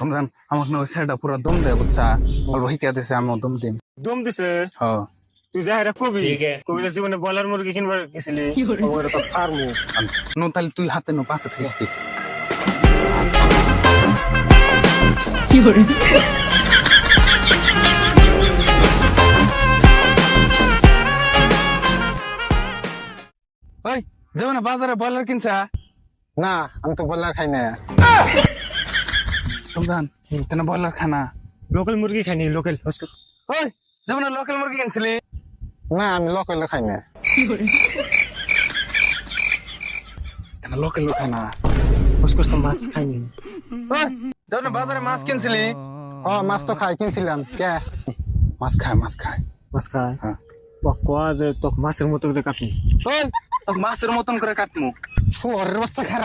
রমজান আমাকে না ওই ছেলেটা পুরো দম দেয় বুঝছা অল্প শিখা দিছে আমিও দম দিম দম দিছে হ তুই যা এটা কবি কবিতা জীবনে বলার মুরগি কিনবার গেছিলি ওটা তো ফার্মু নো তাহলে তুই হাতে নো পাশে থাকিস তুই ওই যাবো না বাজারে বয়লার কিনছা না আমি তো বললা খাই না রমজান তেনা বয়লার খানা লোকাল মুরগি খাইনি লোকাল ওই যাবো না লোকাল মুরগি কিনছিলি না আমি লোকাল খাই না তেনা লোকাল খানা ফসকস তো মাছ খাইনি ওই যাবো না বাজারে মাছ কিনছিলি ও মাছ তো খাই কিনছিলাম কে মাছ খায় মাছ খায় মাছ খায় হ্যাঁ কোয়া যে তো মাছের মতো করে কাটনি ওই তোকে মাছের মতন করে কাটমু শহরের অবস্থা খারাপ